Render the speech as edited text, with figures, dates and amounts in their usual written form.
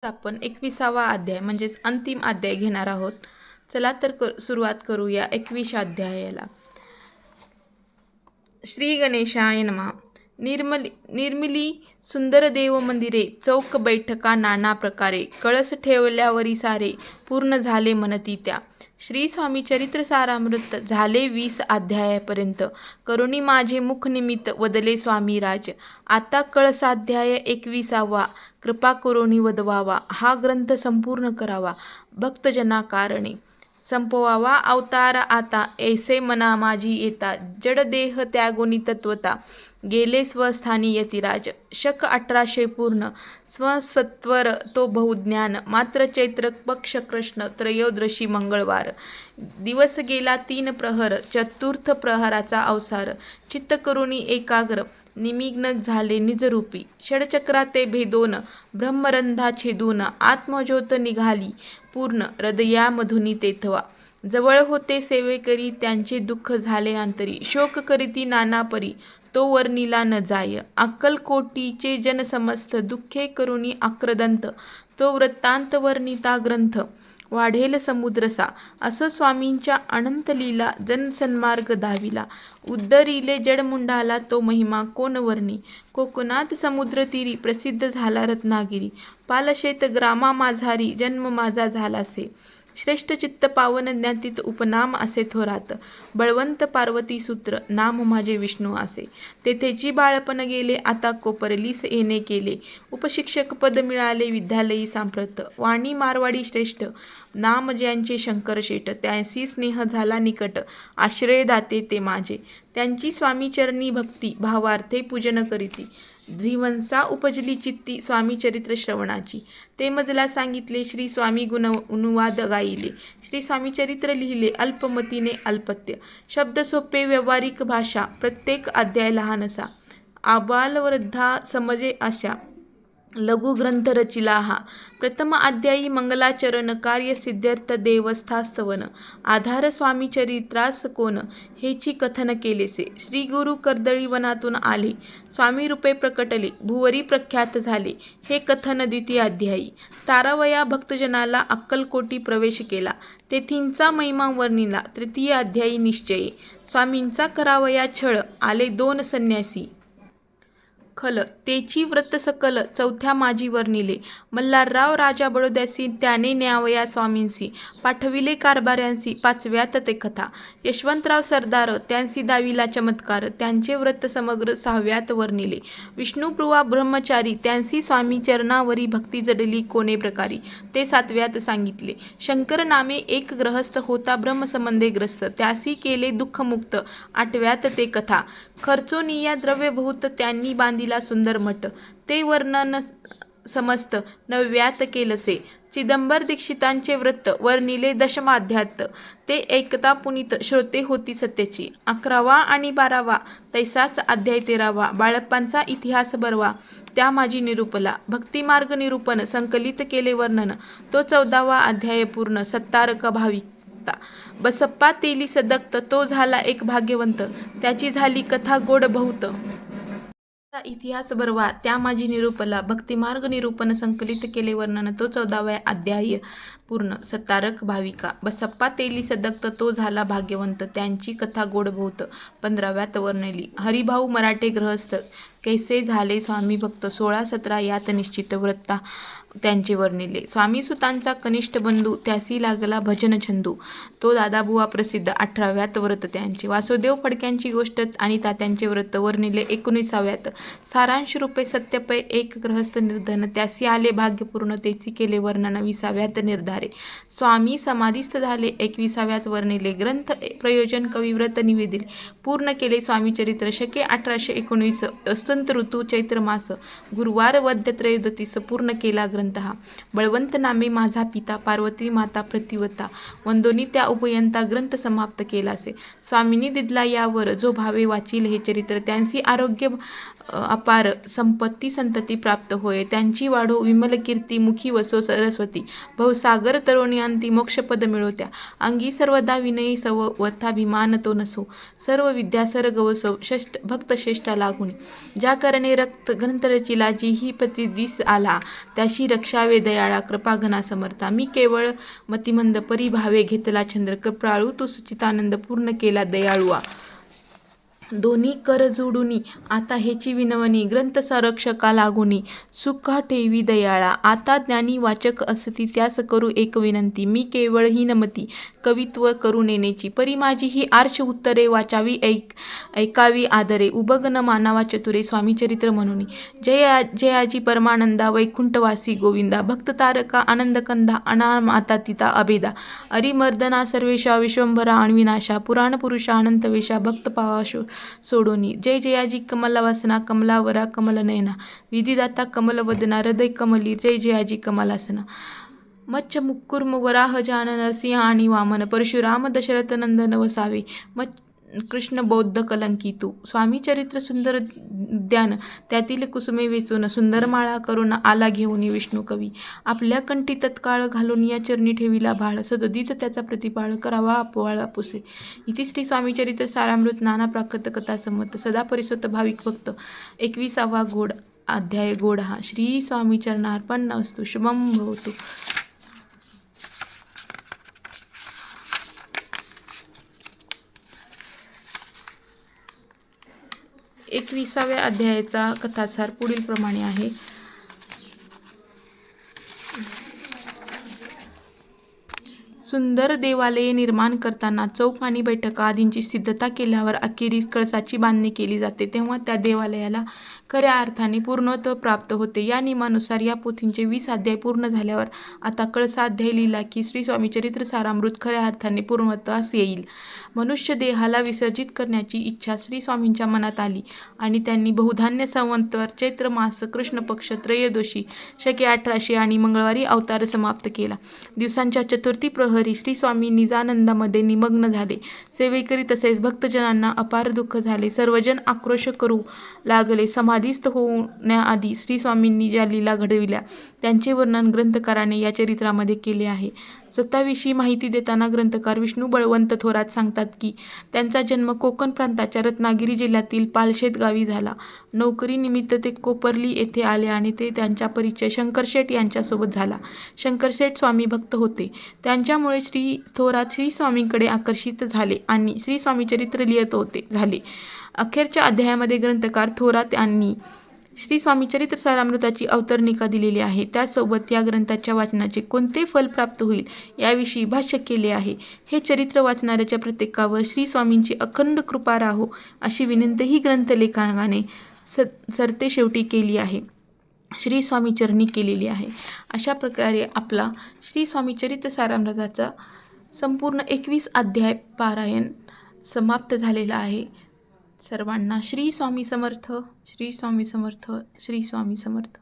आपण 21वा अध्याय म्हणजेच अंतिम अध्याय घेणार आहोत. चला तर सुरुवात करूया 21व्या अध्यायाला. श्री गणेशाय नमः. निर्मिली सुंदर देव मंदिरे, चौक बैठका नाना प्रकारे, कळस ठेवल्यावरी सारे, पूर्ण झाले म्हणती त्या. श्री स्वामी चरित्र सारामृत झाले 20 अध्यायापर्यंत. करुणी माझे मुख निमित्त वदले स्वामी राज. आता कळसाध्याय 21वा. कृपा करुणी वदवावा, हा ग्रंथ संपूर्ण करावा, भक्तजना संपवावा अवतार आता, ऐसे मना माझी येता, जड देह त्यागोनी तत्वता, गेले स्वस्थानी यतिराज. शक 1800 पूर्ण, स्वसत्वर तो बहुज्ञान, मात्र चैत्र पक्ष कृष्ण त्रयोदशी मंगळवार. दिवस गेला 3 प्रहर, चतुर्थ प्रहराचा अवसार, चित्त करुणी एकाग्र, निमग्न झाले निजरूपी. षडचक्राते भेदोन, ब्रह्मरंधा छेदून, आत्मज्योत निघाली पूर्ण, हृदयामधुनी तेथवा. जवळ होते सेवेकरी, त्यांचे दुःख झाले अंतरी, शोक करीती नाना परी, तो वर्णिला न जाय. अक्कलकोटीचे जन समस्त, दुःखे करुणी आक्रदंत, तो वृत्तांत वर्णिता ग्रंथ, वाढेल समुद्रसा. असं स्वामींच्या अनंत लीला, जनसन्मार्ग धाविला, उद्धरिले जडमुंडाला, तो महिमा कोण वर्णी. कोकणात समुद्रतीरी, प्रसिद्ध झाला रत्नागिरी, पालशेत ग्रामा माझारी, जन्म माझा झालासे. श्रेष्ठ चित्त पावन ज्ञातीत, उपनाम असे थोरात, बळवंत पार्वती सूत्र, नाम माझे विष्णू असे. तेथेची बाळपण गेले, आता कोपरलीस येणे केले, उपशिक्षक पद मिळाले विद्यालयी सांप्रत. वाणी मारवाडी श्रेष्ठ, नाम ज्यांचे शंकर शेठ, त्यांसी स्नेह झाला निकट, आश्रय दाते ते माझे. त्यांची स्वामीचरणी भक्ती, भावार्थे पूजन करीती, ध्रिवंसा उपजली चित्ती, स्वामी चरित्र श्रवणाची. ते मजला सांगितले, श्री स्वामी गुण अनुवाद गायिले, श्री स्वामी चरित्र लिहिले, अल्पमतीने अल्पत्य. शब्द सोपे, व्यावहारिक भाषा, प्रत्येक अध्याय लहानसा, आबालवृद्धा समजे अशा, लघु ग्रंथ रचिला हा. प्रथम अध्यायी मंगलाचरण, कार्य सिद्ध्यर्थ देवस्थास्तवन, आधार स्वामी चरित्रास कोण, हेची कथन केलेसे. श्री गुरु कर्दळी वनातून आले, स्वामी रूपे प्रकटले, भुवरी प्रख्यात झाले, हे कथन. द्वितीय अध्यायी तारावया भक्तजनाला अक्कलकोटी प्रवेश केला, तेथींचा महिमा वर्णिला. तृतीय अध्यायी निश्चये, स्वामींचा करावया छळ, आले 2 संन्यासी खल, तेची व्रत सकल, चौथ्या माझी वर्णिले. मल्हारराव राजा बडोद्यासी, त्याने न्यावया स्वामींसी, पाठविले कारभाऱ्यांसी, 5व्यात ते कथा. यशवंतराव सरदार, त्यांसी दाविला चमत्कार, त्यांचे व्रत समग्र 6व्यात वर्णिले. विष्णुप्रिया ब्रह्मचारी, त्यांसी स्वामी चरणावरी भक्ती जडली कोणे प्रकारी, ते 7व्यात सांगितले. शंकर नामे एक ग्रहस्थ होता ब्रह्मसंबंधे ग्रस्त, त्यासी केले दुःखमुक्त, 8व्यात ते कथा. खर्चोनिया द्रव्य बहुत, त्यांनी बांधिला सुंदर मठ, ते वर्णन समस्त 9व्यात केलसे. चिदंबर दीक्षितांचे व्रत वर्णिले दशमाध्यात, ते ऐकता पुनीत श्रोते होती सत्याची. 11वा आणि 12वा तैसाच अध्याय 13वा. बाळप्पांचा इतिहास बरवा, त्या माझी निरूपला. भक्तिमार्ग निरूपण संकलित केले वर्णन, तो 14वा अध्याय पूर्ण. सत्तारक भाविकता, बसप्पा तेली सदक्त, तो झाला एक भाग्यवंत, त्याची झाली कथा गोड बहुत. इतिहास बरवा, त्या माझी निरूपला. भक्तिमार्ग निरूपण संकलित केले वर्णन, तो 14वा अध्याय पूर्ण. सत्तारक भाविका, बसप्पा तेली सदक्त, तो झाला भाग्यवंत, त्यांची कथा गोड बहुत. 15व्यात वर्णिली. हरिभाऊ मराठे गृहस्थ, कैसे झाले स्वामी भक्त, 16-17 यात निश्चित वृत्ता त्यांचे वर्णिले. स्वामीसुतांचा कनिष्ठ बंधू, त्यासी लागला भजन छंदू, तो दादाबुवा प्रसिद्ध, 18व्यात व्रत त्यांचे. वासुदेव फडक्यांची गोष्ट आणि तात्यांचे व्रत वर्णिले 19व्यात. सारांश रूपे सत्यपय एक ग्रहस्थ निर्धन, त्यासी आले भाग्यपूर्ण, तेची केले वर्णन 20व्यात निर्धारे. स्वामी समाधीस्थ झाले 21व्यात वर्णिले. ग्रंथ प्रयोजन कविव्रत निवेदिले, पूर्ण केले स्वामी चरित्र. शके 1819, वसंत ऋतू, चैत्र मास, गुरुवार, वद्य त्रयोदशीस, पूर्ण केला ग्रंथ हा. बळवंत नामे माझा पिता, पार्वती माता प्रतिवता, वंदोनी त्या उभयंता, ग्रंथ समाप्त केलासे. स्वामींनी दिदला यावर, जो भावे वाचील हे चरित्र, त्यांसी आरोग्य अपार संपत्ती संतती प्राप्त होय. त्यांची वाढो विमल कीर्ती, मुखी वसो सरस्वती. भवसागर तरुणी अंती मोक्षपद मिळवत्या. अंगी सर्वदा विनयी सव वथाभिमान तो नसो. सर्व विद्या सर गवसो भक्त श्रेष्ठा लागुनी. ज्या करणे रक्त ग्रंथ रचिला, जीही पती दिस आला, त्याशी रक्षावे दयाळा कृपाघना समर्था. मी केवळ मतिमंद परिभावे घेतला चंद्र, कृपाळू तू सुचितानंद पूर्ण केला दयाळुआ. दोन्ही कर जोडुनी आता हेची विनवणी, ग्रंथ संरक्षका लागुनी सुखा ठेवी दयाळा. आता ज्ञानी वाचक असती त्यास करू एक विनंती, मी केवळ ही नमती कवित्व करू नेनेची. परी माझी ही आर्ष उत्तरे वाचावी ऐकावी आदरे, उबग न मानावा चतुरे स्वामी चरित्र म्हणूनी. जयाजी परमानंदा वैकुंठवासी गोविंदा, भक्त तारका आनंद कंदा अनामाता तिता अभेदा. अरिमर्दना सर्वेशा विश्वंभरा अणविनाशा, पुराण पुरुषा अनंत वेशा भक्त पावा सोडोनी. जय जयाजी कमलावासना कमलावरा कमलनयना, विधिदाता कमलवदना हृदय कमली. जय जयाजी कमलासना. मच्छ मुकुर्म वराह जान नरसिंह आणि वामन, परशुराम दशरथ नंदन वसावे. कृष्ण बौद्ध कलंकी तू. स्वामी चरित्र सुंदर उद्यान, त्यातील कुसुमे वेचून सुंदर माळा करून आला घेऊन विष्णू कवी. आपल्या कंठी तत्काळ घालून या चरणी ठेविला भाळ, सदोदित त्याचा प्रतिपाळ करावा अपवाळ पुसे. इति श्री स्वामी चरित्र सारामृत नाना प्राकृत कथा संमत. सदा परिसोत भाविक भक्त. 21वा अध्याय गोड. श्री स्वामी चरणार्पणमस्तु. शुभम भवतु. 21व्या अध्यायाचा कथासार पुढील प्रमाणे आहे. सुंदर देवालये निर्माण करताना चौक आणि बैठका आदींची सिद्धता केल्यावर अखेरीस कळसाची बांधणी केली जाते, तेव्हा त्या देवालयाला खऱ्या अर्थाने पूर्णत्व प्राप्त होते. या नियमानुसार या पोथींचे 20 अध्याय पूर्ण झाल्यावर आता कळसाध्याय लिहिला की श्री स्वामी चरित्र सारामृत खऱ्या अर्थाने पूर्णत्वास येईल. मनुष्य देहाला विसर्जित करण्याची इच्छा श्री स्वामींच्या मनात आली आणि त्यांनी बहुधान्य संवत्सर चैत्र मास कृष्ण पक्ष त्रयोदशी शके 1800 आणि मंगळवारी अवतार समाप्त केला. दिवसांच्या चतुर्थी प्रहरी श्री स्वामी निजानंदामध्ये निमग्न झाले. सेवेकरी तसेच भक्तजनांना अपार दुःख झाले. सर्वजण आक्रोश करू लागले. समाधीस्थ होण्याआधी श्री स्वामींनी ज्या लीला घडविल्या त्यांचे वर्णन ग्रंथकाराने या चरित्रामध्ये केले आहे. स्वतःविषयी माहिती देताना ग्रंथकार विष्णू बळवंत थोरात सांगतात की त्यांचा जन्म कोकण प्रांताच्या रत्नागिरी जिल्ह्यातील पालशेत गावी झाला. नोकरीनिमित्त ते कोपर्ली येथे आले आणि ते त्यांचा परिचय शंकरशेठ यांच्यासोबत झाला. शंकरशेठ स्वामी भक्त होते, त्यांच्यामुळे थोरात श्री स्वामींकडे आकर्षित झाले आणि श्री स्वामी चरित्र लिहित झाले. अखेरच्या अध्यायामध्ये ग्रंथकार थोरात यांनी श्री स्वामी चरित्र सारामृताची अवतरणिका दिलेली आहे. त्यासोबत या ग्रंथाच्या वाचनाचे कोणते फल प्राप्त होईल याविषयी भाष्य केले आहे. हे चरित्र वाचणाऱ्याच्या प्रत्येकावर श्री स्वामींची अखंड कृपा राहो अशी विनंतीही ग्रंथलेखकाने सरते शेवटी केली आहे, श्री स्वामी चरणी केलेली आहे. अशा प्रकारे आपला श्री स्वामी चरित्र सारामृताचा संपूर्ण 21 अध्याय पारायण समाप्त झालेला आहे. सर्वांना श्री स्वामी समर्थ, श्री स्वामी समर्थ, श्री स्वामी समर्थ.